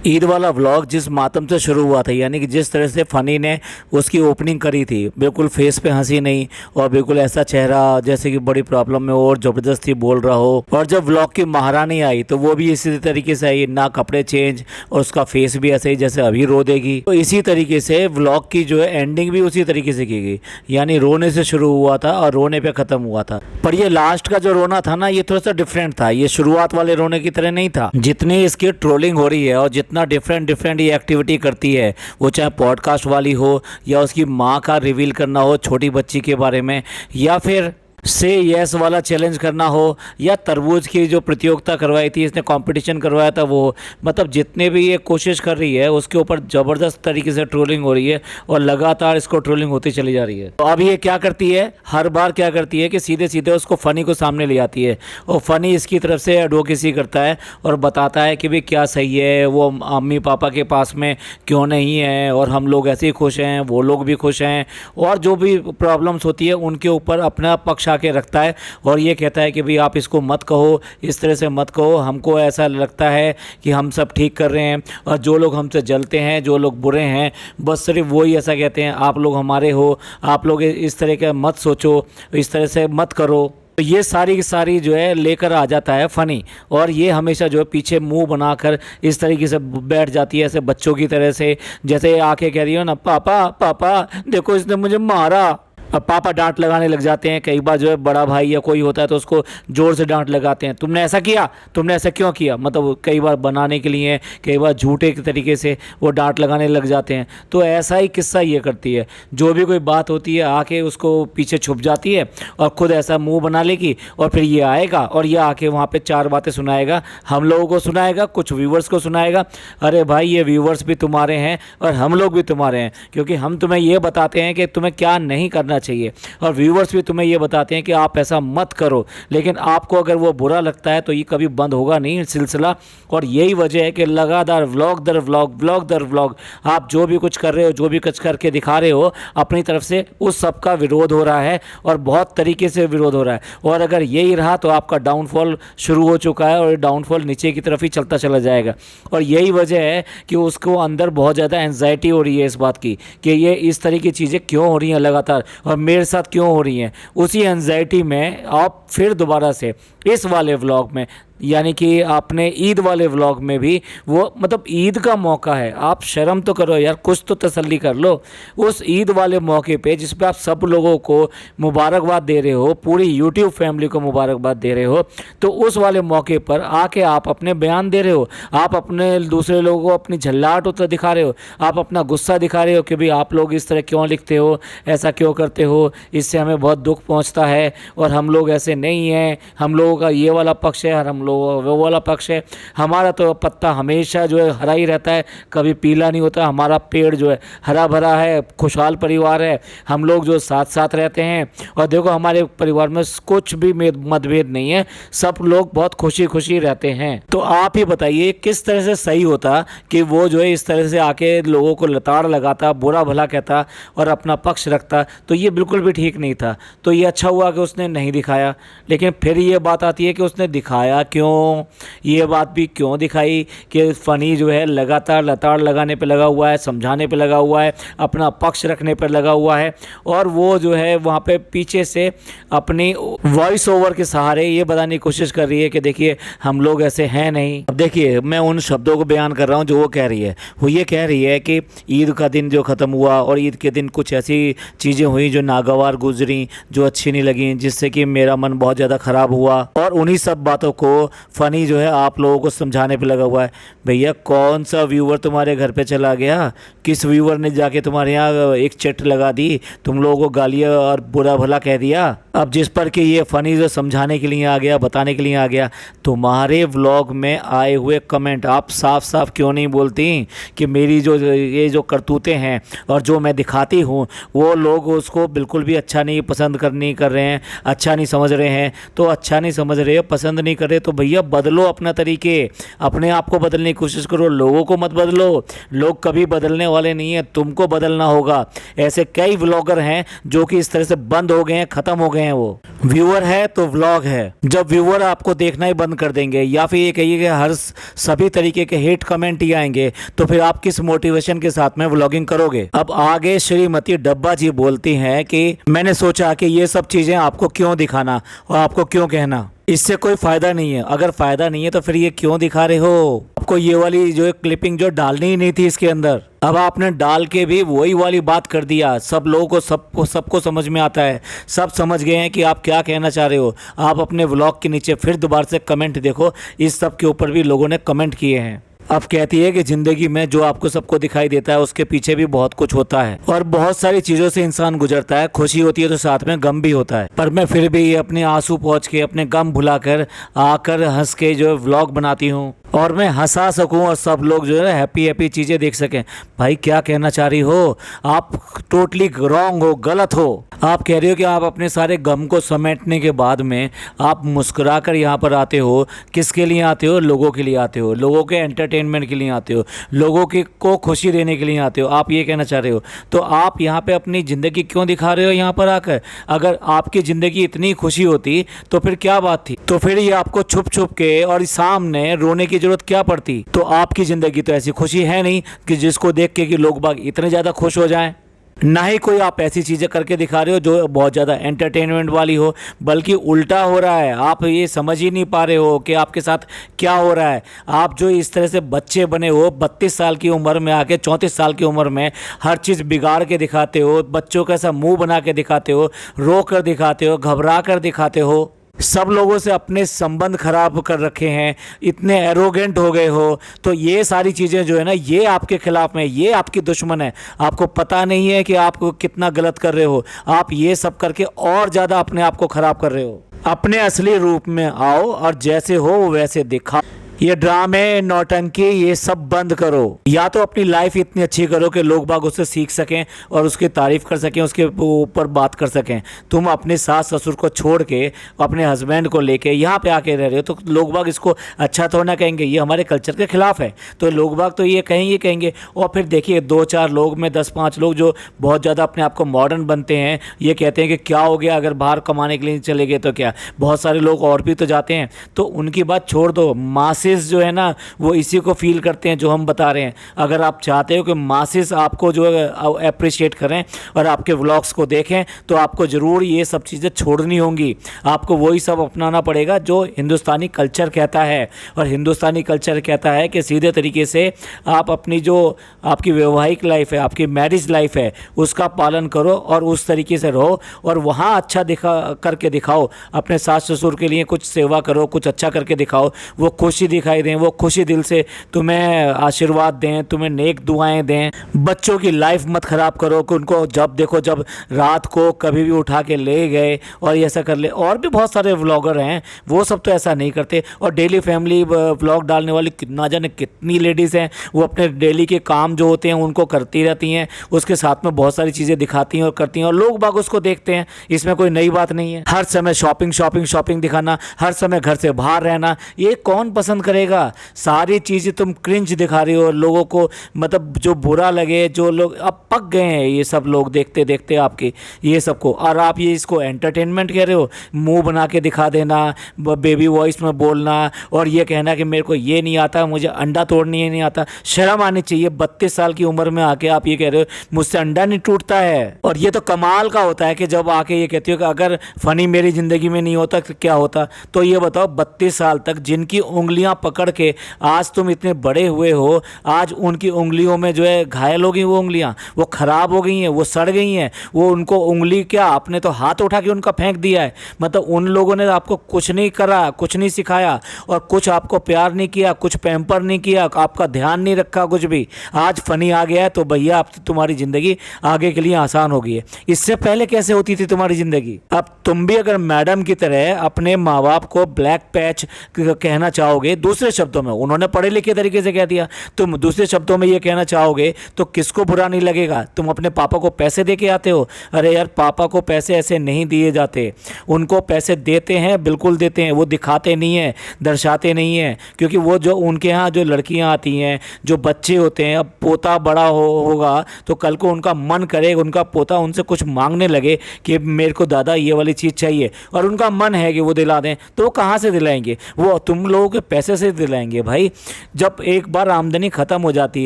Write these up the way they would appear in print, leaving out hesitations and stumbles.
ईद वाला व्लॉग जिस मातम से शुरू हुआ था, यानी कि जिस तरह से फ़नी ने उसकी ओपनिंग करी थी, बिल्कुल फेस पे हंसी नहीं और बिल्कुल ऐसा चेहरा जैसे कि बड़ी प्रॉब्लम में हो और ज़बरदस्ती बोल रहा हो। और जब व्लॉग की महारानी आई तो वो भी इसी तरीके से आई, ना कपड़े चेंज और उसका फेस भी ऐसे ही जैसे अभी रो देगी। तो इसी तरीके से व्लॉग की जो है एंडिंग भी उसी तरीके से की गई, यानी रोने से शुरू हुआ था और रोने पे ख़त्म हुआ था। पर ये लास्ट का जो रोना था ना, ये थोड़ा सा डिफरेंट था, ये शुरुआत वाले रोने की तरह नहीं था। जितनी इसकी ट्रोलिंग हो रही है और जितना डिफरेंट ये एक्टिविटी करती है, वो चाहे पॉडकास्ट वाली हो या उसकी माँ का रिवील करना हो छोटी बच्ची के बारे में, या फिर से यस वाला चैलेंज करना हो, या तरबूज की जो प्रतियोगिता करवाई थी, इसने कंपटीशन करवाया था वो, मतलब जितने भी ये कोशिश कर रही है उसके ऊपर ज़बरदस्त तरीके से ट्रोलिंग हो रही है और लगातार इसको ट्रोलिंग होती चली जा रही है। तो अब ये क्या करती है, हर बार क्या करती है कि सीधे सीधे उसको फ़नी को सामने ले आती है और फ़नी इसकी तरफ से एडवोकेसी करता है और बताता है कि भाई क्या सही है, वो अम्मी पापा के पास में क्यों नहीं है और हम लोग ऐसे ही खुश हैं, वो लोग भी खुश हैं, और जो भी प्रॉब्लम्स होती है उनके ऊपर अपना पक्ष के रखता है। और ये कहता है कि भाई आप इसको मत कहो, इस तरह से मत कहो, हमको ऐसा लगता है कि हम सब ठीक कर रहे हैं और जो लोग हमसे जलते हैं, जो लोग बुरे हैं, बस सिर्फ वही ऐसा कहते हैं, आप लोग हमारे हो, आप लोग इस तरह का मत सोचो, इस तरह से मत करो। तो ये सारी की सारी जो है लेकर आ जाता है फ़नी, और ये हमेशा जो है पीछे मुंह बनाकर इस तरीके से बैठ जाती है, ऐसे बच्चों की तरह से, जैसे आके कह रही हो ना, पापा पापा देखो इसने मुझे मारा। अब पापा डांट लगाने लग जाते हैं। कई बार जो है बड़ा भाई या कोई होता है तो उसको ज़ोर से डांट लगाते हैं, तुमने ऐसा किया, तुमने ऐसा क्यों किया, मतलब कई बार बनाने के लिए, कई बार झूठे के तरीके से वो डांट लगाने लग जाते हैं। तो ऐसा ही किस्सा ये करती है, जो भी कोई बात होती है आके उसको पीछे छुप जाती है और ख़ुद ऐसा मुँह बना लेगी, और फिर ये आएगा और ये आके वहाँ पर 4 बातें सुनाएगा, हम लोगों को सुनाएगा, कुछ व्यूवर्स को सुनाएगा। अरे भाई, ये व्यूवर्स भी तुम्हारे हैं और हम लोग भी तुम्हारे हैं, क्योंकि हम तुम्हें ये बताते हैं कि तुम्हें क्या नहीं करना चाहिए, और व्यूवर्स भी तुम्हें ये बताते हैं कि आप ऐसा मत करो। लेकिन आपको अगर वो बुरा लगता है तो ये कभी बंद होगा नहीं सिलसिला। और यही वजह है कि लगातार व्लॉग दर व्लॉग आप जो भी कुछ कर रहे हो, जो भी कुछ करके दिखा रहे हो अपनी तरफ से, उस सब का विरोध हो रहा है और बहुत तरीके से विरोध हो रहा है। और अगर यही रहा तो आपका डाउनफॉल शुरू हो चुका है और डाउनफॉल नीचे की तरफ ही चलता चला जाएगा। और यही वजह है कि उसको अंदर बहुत ज़्यादा एंजाइटी हो रही है इस बात की कि ये इस तरह की चीज़ें क्यों हो रही हैं लगातार और मेरे साथ क्यों हो रही हैं। उसी एंजाइटी में आप फिर दोबारा से इस वाले व्लॉग में, यानी कि आपने ईद वाले व्लॉग में भी, वो मतलब ईद का मौका है, आप शर्म तो करो यार, कुछ तो तसल्ली कर लो। उस ईद वाले मौके पे जिस पे आप सब लोगों को मुबारकबाद दे रहे हो, पूरी यूट्यूब फैमिली को मुबारकबाद दे रहे हो, तो उस वाले मौके पर आके आप अपने बयान दे रहे हो, आप अपने दूसरे लोगों को अपनी झल्लाहट तो दिखा रहे हो, आप अपना गुस्सा दिखा रहे हो कि भाई आप लोग इस तरह क्यों लिखते हो, ऐसा क्यों करते हो, इससे हमें बहुत दुख पहुँचता है और हम लोग ऐसे नहीं हैं, हम लोगों का ये वाला पक्ष है और हम लोगों वो वाला पक्ष है, हमारा तो पत्ता हमेशा जो है हरा ही रहता है, कभी पीला नहीं होता, हमारा पेड़ जो है हरा भरा है, खुशहाल परिवार है, हम लोग जो साथ साथ रहते हैं, और देखो हमारे परिवार में कुछ भी मतभेद नहीं है, सब लोग बहुत खुशी खुशी रहते हैं। तो आप ही बताइए किस तरह से सही होता कि वो जो है इस तरह से आके लोगों को लताड़ लगाता, बुरा भला कहता और अपना पक्ष रखता, तो ये बिल्कुल भी ठीक नहीं था। तो ये अच्छा हुआ कि उसने नहीं दिखाया। लेकिन फिर ये बात आती है कि उसने दिखाया क्यों, ये बात भी क्यों दिखाई कि फ़नी जो है लगातार लताड़ लगाने पे लगा हुआ है, समझाने पे लगा हुआ है, अपना पक्ष रखने पे लगा हुआ है, और वो जो है वहाँ पे पीछे से अपनी वॉइस ओवर के सहारे ये बताने की कोशिश कर रही है कि देखिए हम लोग ऐसे हैं नहीं। अब देखिए मैं उन शब्दों को बयान कर रहा हूँ जो वो कह रही है। वो ये कह रही है कि ईद का दिन जो ख़त्म हुआ और ईद के दिन कुछ ऐसी चीज़ें हुई जो नागवार गुजरी, जो अच्छी नहीं लगी, जिससे कि मेरा मन बहुत ज़्यादा ख़राब हुआ, और उन्हीं सब बातों को फ़नी जो है आप लोगों को समझाने पे लगा हुआ है। भैया कौन सा व्यूवर तुम्हारे घर पे चला गया, किस व्यूवर ने जाके तुम्हारे यहाँ एक चिट लगा दी, तुम लोगों को गालियाँ और बुरा भला कह दिया। अब जिस पर कि ये फ़नी जो समझाने के लिए आ गया, बताने के लिए आ गया, तुम्हारे व्लॉग में आए हुए कमेंट आप साफ साफ क्यों नहीं बोलती कि मेरी जो ये जो करतूतें हैं और जो मैं दिखाती हूँ वो लोग उसको बिल्कुल भी अच्छा नहीं पसंद कर रहे हैं, अच्छा नहीं समझ रहे हैं। तो अच्छा नहीं समझ रहे हो, पसंद नहीं कर रहे, तो भैया बदलो अपना तरीके, अपने आप को बदलने की कोशिश करो, लोगों को मत बदलो। लोग कभी बदलने वाले नहीं है, तुमको बदलना होगा। ऐसे कई व्लॉगर हैं जो कि इस तरह से बंद हो गए हैं, खत्म हो गए हैं। वो व्यूअर है तो व्लॉग है। जब व्यूअर आपको देखना ही बंद कर देंगे या फिर ये कहिए कि हर सभी तरीके के हेट कमेंट ही आएंगे, तो फिर आप किस मोटिवेशन के साथ में व्लॉगिंग करोगे। अब आगे श्रीमती डब्बा जी बोलती हैं कि मैंने सोचा कि ये सब चीजें आपको क्यों दिखाना और आपको क्यों कहना, इससे कोई फायदा नहीं है। अगर फायदा नहीं है तो फिर ये क्यों दिखा रहे हो। आपको ये वाली जो क्लिपिंग जो डालनी ही नहीं थी इसके अंदर, अब आपने डाल के भी वही वाली बात कर दिया। सब लोगों को सबको समझ में आता है, सब समझ गए हैं कि आप क्या कहना चाह रहे हो। आप अपने व्लॉग के नीचे फिर दोबारा से कमेंट देखो, इस सब के ऊपर भी लोगों ने कमेंट किए हैं। अब कहती है कि ज़िंदगी में जो आपको सबको दिखाई देता है उसके पीछे भी बहुत कुछ होता है और बहुत सारी चीज़ों से इंसान गुजरता है। खुशी होती है तो साथ में गम भी होता है, पर मैं फिर भी अपने आंसू पोंछ के, अपने गम भुलाकर आकर हंस के जो व्लॉग बनाती हूँ और मैं हंसा सकूं और सब लोग जो है हैप्पी हैप्पी चीज़ें देख सकें। भाई क्या कहना चाह रही हो आप? टोटली रॉन्ग हो, गलत हो। आप कह रहे हो कि आप अपने सारे गम को समेटने के बाद में आप मुस्कुरा कर यहाँ पर आते हो। किसके लिए आते हो? लोगों के लिए आते हो, लोगों के एंटरटेनमेंट के लिए आते हो, लोगों के को खुशी देने के लिए आते हो। आप ये कहना चाह रहे हो तो आप यहाँ पे अपनी ज़िंदगी क्यों दिखा रहे हो यहाँ पर आकर? अगर आपकी ज़िंदगी इतनी खुशी होती तो फिर क्या बात थी? तो फिर ये आपको छुप छुप के और सामने रोने की जरूरत क्या पड़ती? तो आपकी ज़िंदगी तो ऐसी खुशी है नहीं कि जिसको देख के कि लोग बाग इतने ज़्यादा खुश हो जाएं। ना ही कोई आप ऐसी चीज़ें करके दिखा रहे हो जो बहुत ज़्यादा एंटरटेनमेंट वाली हो, बल्कि उल्टा हो रहा है। आप ये समझ ही नहीं पा रहे हो कि आपके साथ क्या हो रहा है। आप जो इस तरह से बच्चे बने हो, 32 साल की उम्र में आके 34 साल की उम्र में हर चीज़ बिगाड़ के दिखाते हो, बच्चों का ऐसा मुंह बना के दिखाते हो, रो कर दिखाते हो, घबरा कर दिखाते हो, सब लोगों से अपने संबंध खराब कर रखे हैं, इतने एरोगेंट हो गए हो। तो ये सारी चीज़ें जो है ना, ये आपके खिलाफ में, ये आपकी दुश्मन है। आपको पता नहीं है कि आप कितना गलत कर रहे हो। आप ये सब करके और ज़्यादा अपने आप को खराब कर रहे हो। अपने असली रूप में आओ और जैसे हो वैसे दिखाओ। ये ड्रामे, नौटंकी, ये सब बंद करो। या तो अपनी लाइफ इतनी अच्छी करो कि लोग बाग उससे सीख सकें और उसकी तारीफ कर सकें, उसके ऊपर बात कर सकें। तुम अपने सास ससुर को छोड़ के अपने हस्बैंड को लेके यहाँ पे आके रह रहे हो तो लोग बाग इसको अच्छा तो ना कहेंगे, ये हमारे कल्चर के खिलाफ है। तो लोग बाग तो ये कहेंगे। और फिर देखिए 2-4 लोग में 10-5 लोग जो बहुत ज़्यादा अपने आप को मॉडर्न बनते हैं, ये कहते हैं कि क्या हो गया अगर बाहर कमाने के लिए चले गए तो क्या। बहुत सारे लोग और भी तो जाते हैं, तो उनकी बात छोड़ दो। मासेस जो है ना वो इसी को फील करते हैं जो हम बता रहे हैं। अगर आप चाहते हो कि मासेस आपको जो है अप्रिशिएट करें और आपके व्लॉग्स को देखें, तो आपको ज़रूर ये सब चीज़ें छोड़नी होंगी। आपको वही सब अपनाना पड़ेगा जो हिंदुस्तानी कल्चर कहता है। और हिंदुस्तानी कल्चर कहता है कि सीधे तरीके से आप अपनी जो आपकी वैवाहिक लाइफ है, आपकी मैरिज लाइफ है, उसका पालन करो और उस तरीके से रहो और वहाँ अच्छा करके दिखाओ। अपने सास ससुर के लिए कुछ सेवा करो, कुछ अच्छा करके दिखाओ, वो खुशी दिखाई दें, वो खुशी दिल से तुम्हें आशीर्वाद दें, तुम्हें नेक दुआएं दें। बच्चों की लाइफ मत ख़राब करो कि उनको जब देखो जब रात को कभी भी उठा के ले गए और ऐसा कर ले। और भी बहुत सारे व्लॉगर हैं, वो सब तो ऐसा नहीं करते। और डेली फैमिली व्लॉग डालने वाली ना जाने कितनी लेडीज़ हैं, वो अपने डेली के काम जो होते हैं उनको करती रहती हैं, उसके साथ में बहुत सारी चीज़ें दिखाती हैं और करती हैं और लोग बाग उसको देखते हैं। इसमें कोई नई बात नहीं है। हर समय शॉपिंग शॉपिंग शॉपिंग दिखाना, हर समय घर से बाहर रहना, ये कौन पसंद करेगा? सारी चीज़ें तुम क्रिंज दिखा रही हो लोगों को, मतलब जो बुरा लगे, जो लोग अब पक गए हैं ये सब लोग देखते देखते आपके ये सब को। और आप ये इसको एंटरटेनमेंट कह रहे हो। मुंह बना के दिखा देना, बेबी वॉइस में बोलना और ये कहना कि मेरे को ये नहीं आता, मुझे अंडा तोड़नी नहीं आता। शर्म आनी चाहिए। 32 साल की उम्र में आके आप ये कह रहे हो मुझसे अंडा नहीं टूटता है। और ये तो कमाल का होता है कि जब आके ये कहती हो कि अगर फ़नी मेरी ज़िंदगी में नहीं होता तो क्या होता। तो ये बताओ 32 साल तक जिनकी उंगलियां पकड़ के आज तुम इतने बड़े हुए हो, आज उनकी उंगलियों में जो है घायल हो गई, वो उंगलियां वो ख़राब हो गई हैं, वो सड़ गई हैं। वो उनको उंगली क्या, आपने तो हाथ उठा के उनका फेंक दिया है। मतलब उन लोगों ने आपको कुछ नहीं करा, कुछ नहीं सिखाया और कुछ आपको प्यार नहीं किया, कुछ पैम्पर नहीं किया, आपका ध्यान नहीं रखा कुछ भी। आज फ़नी आ गया है तो भैया अब तुम्हारी ज़िंदगी आगे के लिए आसान हो गई है। इससे पहले कैसे होती थी तुम्हारी ज़िंदगी? अब तुम भी अगर मैडम की तरह अपने माँ बाप को ब्लैक पैच कहना चाहोगे, दूसरे शब्दों में उन्होंने पढ़े लिखे तरीके से कह दिया, तुम दूसरे शब्दों में ये कहना चाहोगे तो किसको बुरा नहीं लगेगा। तुम अपने पापा को पैसे दे के आते हो, अरे यार पापा को पैसे ऐसे नहीं दिए जाते, उनको पैसे देते हैं, बिल्कुल देते हैं, वो दिखाते नहीं हैं, दर्शाते नहीं हैं, क्योंकि वो जो उनके यहाँ जो लड़कियाँ आती हैं, जो बच्चे होते हैं, अब पोता बड़ा होगा तो कल को उनका मन करे, उनका पोता उनसे कुछ मांगने लगे कि मेरे को दादा ये वाली चीज़ चाहिए, और उनका मन है कि वो दिला दें, तो वो कहाँ से दिलाएंगे, वो तुम लोगों के पैसे से दिलाएंगे। भाई जब एक बार आमदनी ख़त्म हो जाती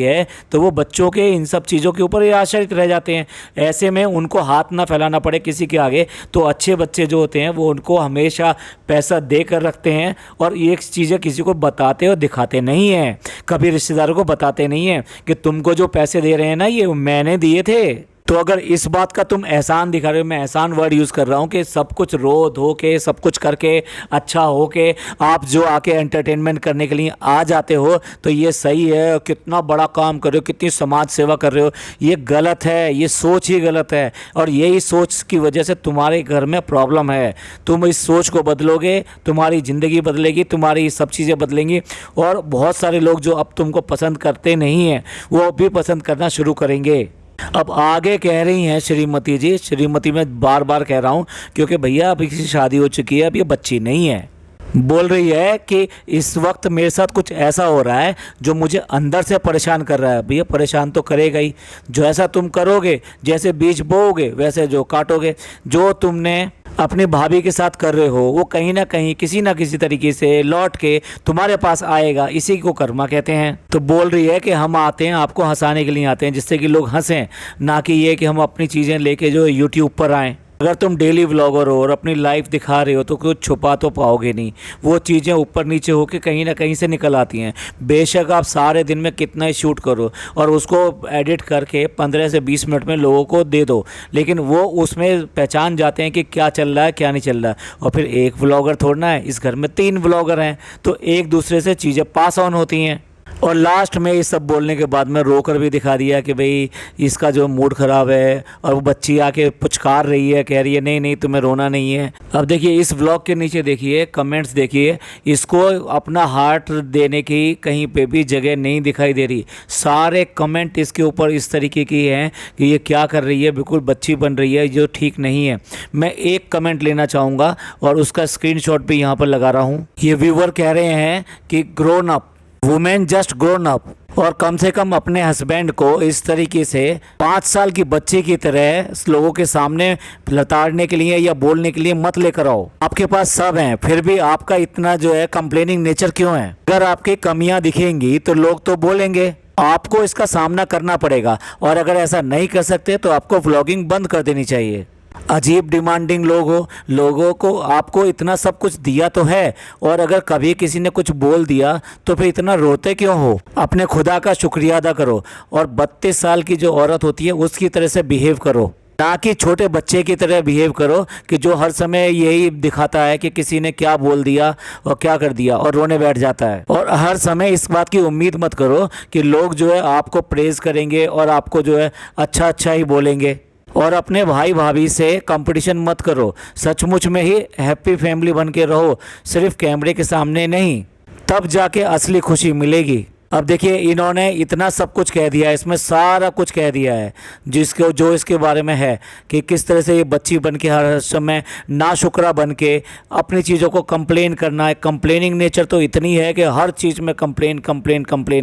है तो वो बच्चों के इन सब चीज़ों के ऊपर ही आश्रित रह जाते हैं। ऐसे में उनको हाथ ना फैलाना पड़े किसी के आगे, तो अच्छे बच्चे जो होते हैं वो उनको हमेशा पैसा दे कर रखते हैं, और ये चीज़ें किसी को बताते और दिखाते नहीं हैं, कभी रिश्तेदारों को बताते नहीं हैं कि तुमको जो पैसे दे रहे हैं ना ये मैंने दिए थे। तो अगर इस बात का तुम एहसान दिखा रहे हो, मैं एहसान वर्ड यूज़ कर रहा हूँ, कि सब कुछ रो धो के सब कुछ करके अच्छा हो के आप जो आके एंटरटेनमेंट करने के लिए आ जाते हो, तो ये सही है, कितना बड़ा काम कर रहे हो, कितनी समाज सेवा कर रहे हो, ये गलत है, ये सोच ही गलत है, और यही सोच की वजह से तुम्हारे घर में प्रॉब्लम है। तुम इस सोच को बदलोगे, तुम्हारी ज़िंदगी बदलेगी, तुम्हारी सब चीज़ें बदलेंगी, और बहुत सारे लोग जो अब तुमको पसंद करते नहीं हैं वो भी पसंद करना शुरू करेंगे। अब आगे कह रही हैं श्रीमती जी, श्रीमती मैं बार बार कह रहा हूँ क्योंकि भैया अभी किसी शादी हो चुकी है, अब ये बच्ची नहीं है, बोल रही है कि इस वक्त मेरे साथ कुछ ऐसा हो रहा है जो मुझे अंदर से परेशान कर रहा है। भैया परेशान तो करेगा ही, जो ऐसा तुम करोगे, जैसे बीज बोओगे वैसे जो काटोगे। जो तुमने अपनी भाभी के साथ कर रहे हो वो कहीं ना कहीं किसी ना किसी तरीके से लौट के तुम्हारे पास आएगा, इसी को कर्मा कहते हैं। तो बोल रही है कि हम आते हैं आपको हंसाने के लिए आते हैं, जिससे कि लोग हंसें, ना कि ये कि हम अपनी चीज़ें लेके जो यूट्यूब पर आएँ। अगर तुम डेली व्लॉगर हो और अपनी लाइफ दिखा रहे हो तो कुछ छुपा तो पाओगे नहीं, वो चीज़ें ऊपर नीचे होके कहीं ना कहीं से निकल आती हैं। बेशक आप सारे दिन में कितना ही शूट करो और उसको एडिट करके 15 से 20 मिनट में लोगों को दे दो, लेकिन वो उसमें पहचान जाते हैं कि क्या चल रहा है क्या नहीं चल रहा है। और फिर एक व्लॉगर थोड़ना है, इस घर में 3 व्लॉगर हैं, तो एक दूसरे से चीज़ें पास ऑन होती हैं। और लास्ट में ये सब बोलने के बाद में रोकर भी दिखा दिया कि भाई इसका जो मूड ख़राब है, और वो बच्ची आके पुचकार रही है, कह रही है नहीं नहीं तुम्हें रोना नहीं है। अब देखिए इस व्लॉग के नीचे देखिए कमेंट्स देखिए, इसको अपना हार्ट देने की कहीं पे भी जगह नहीं दिखाई दे रही। सारे कमेंट इसके ऊपर इस तरीके की हैं कि ये क्या कर रही है, बिल्कुल बच्ची बन रही है, जो ठीक नहीं है। मैं एक कमेंट लेना चाहूँगा और उसका स्क्रीनशॉट भी यहाँ पर लगा रहा हूँ। ये व्यूवर कह रहे हैं कि grown up, women just grown up, और कम से कम अपने हस्बैंड को इस तरीके से 5 साल की बच्चे की तरह लोगों के सामने लताड़ने के लिए या बोलने के लिए मत लेकर आओ। आपके पास सब हैं, फिर भी आपका इतना जो है कंप्लेनिंग नेचर क्यों है? अगर आपकी कमियां दिखेंगी तो लोग तो बोलेंगे, आपको इसका सामना करना पड़ेगा। और अगर ऐसा नहीं कर सकते तो आपको व्लॉगिंग बंद कर देनी चाहिए। अजीब डिमांडिंग लोग हो, लोगों को आपको इतना सब कुछ दिया तो है, और अगर कभी किसी ने कुछ बोल दिया तो फिर इतना रोते क्यों हो? अपने खुदा का शुक्रिया अदा करो और 32 साल की जो औरत होती है उसकी तरह से बिहेव करो, ना कि छोटे बच्चे की तरह बिहेव करो कि जो हर समय यही दिखाता है कि किसी ने क्या बोल दिया और क्या कर दिया और रोने बैठ जाता है। और हर समय इस बात की उम्मीद मत करो कि लोग जो है आपको प्रेज करेंगे और आपको जो है अच्छा अच्छा ही बोलेंगे। और अपने भाई भाभी से कंपटीशन मत करो, सचमुच में ही हैप्पी फैमिली बन के रहो, सिर्फ कैमरे के सामने नहीं, तब जाके असली खुशी मिलेगी। अब देखिए इन्होंने इतना सब कुछ कह दिया है, इसमें सारा कुछ कह दिया है जिसको जो इसके बारे में है कि किस तरह से ये बच्ची बन के हर समय नाशुक्रा बन के अपनी चीज़ों को कंप्लेन करना है। कंप्लेनिंग नेचर तो इतनी है कि हर चीज़ में कंप्लेन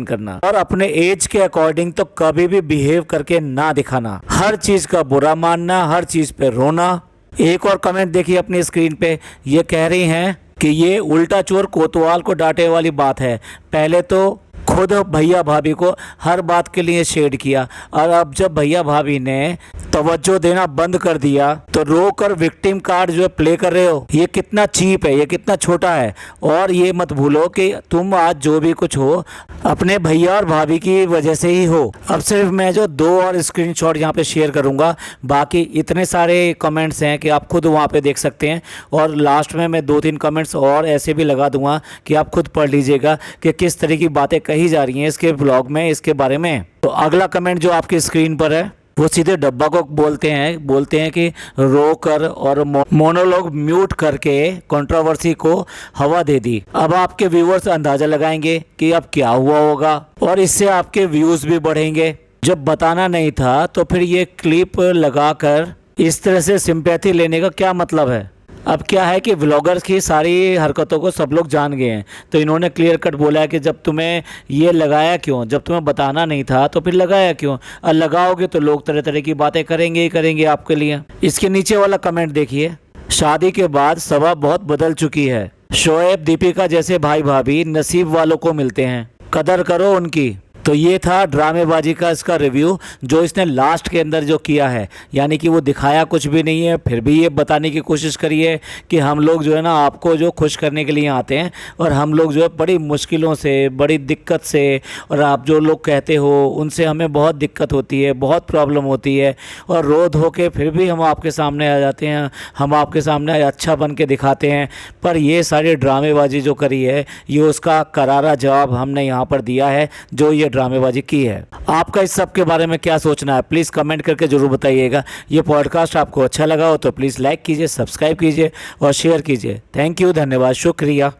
करना, और अपने एज के अकॉर्डिंग तो कभी भी बिहेव करके ना दिखाना, हर चीज़ का बुरा मानना, हर चीज़ पे रोना। एक और कमेंट देखिए अपनी स्क्रीन पे, ये कह रही हैं कि ये उल्टा चोर कोतवाल को डांटे वाली बात है। पहले तो खुद भैया भाभी को हर बात के लिए शेड किया, और अब जब भैया भाभी ने तवज्जो देना बंद कर दिया तो रोकर विक्टिम कार्ड जो है प्ले कर रहे हो। ये कितना चीप है, ये कितना छोटा है। और ये मत भूलो कि तुम आज जो भी कुछ हो अपने भैया और भाभी की वजह से ही हो। अब सिर्फ मैं जो 2 और स्क्रीनशॉट यहाँ पे शेयर करूँगा, बाकी इतने सारे कमेंट्स हैं कि आप खुद वहाँ पे देख सकते हैं। और लास्ट में मैं 2-3 कमेंट्स और ऐसे भी लगा दूंगा कि आप खुद पढ़ लीजिएगा कि किस तरह की बातें कही जा रही हैं इसके ब्लॉग में, इसके बारे में। तो अगला कमेंट जो आपकी स्क्रीन पर है वो सीधे डब्बा को बोलते हैं कि रो कर और मोनोलॉग म्यूट करके कंट्रोवर्सी को हवा दे दी। अब आपके व्यूअर्स अंदाजा लगाएंगे कि अब क्या हुआ होगा और इससे आपके व्यूज भी बढ़ेंगे। जब बताना नहीं था तो फिर ये क्लिप लगाकर इस तरह से सिंपैथी लेने का क्या मतलब है। अब क्या है कि व्लॉगर्स की सारी हरकतों को सब लोग जान गए हैं, तो इन्होंने क्लियर कट बोला है कि जब तुम्हें ये लगाया क्यों, जब तुम्हें बताना नहीं था तो फिर लगाया क्यों, और लगाओगे तो लोग तरह तरह की बातें करेंगे ही करेंगे आपके लिए। इसके नीचे वाला कमेंट देखिए, शादी के बाद सभा बहुत बदल चुकी है। शोएब दीपिका जैसे भाई भाभी नसीब वालों को मिलते हैं, कदर करो उनकी। तो ये था ड्रामेबाजी का इसका रिव्यू जो इसने लास्ट के अंदर जो किया है, यानी कि वो दिखाया कुछ भी नहीं है, फिर भी ये बताने की कोशिश करी है कि हम लोग जो है ना आपको जो खुश करने के लिए आते हैं और हम लोग जो है बड़ी मुश्किलों से, बड़ी दिक्कत से, और आप जो लोग कहते हो उनसे हमें बहुत दिक्कत होती है, बहुत प्रॉब्लम होती है, और रो धो के फिर भी हम आपके सामने आ जाते हैं, हम आपके सामने अच्छा बन के दिखाते हैं। पर ये सारी ड्रामेबाजी जो करी है ये उसका करारा जवाब हमने यहाँ पर दिया है जो ये ड्रामेबाजी की है। आपका इस सब के बारे में क्या सोचना है प्लीज़ कमेंट करके ज़रूर बताइएगा। ये पॉडकास्ट आपको अच्छा लगा हो तो प्लीज़ लाइक कीजिए, सब्सक्राइब कीजिए और शेयर कीजिए। थैंक यू, धन्यवाद, शुक्रिया।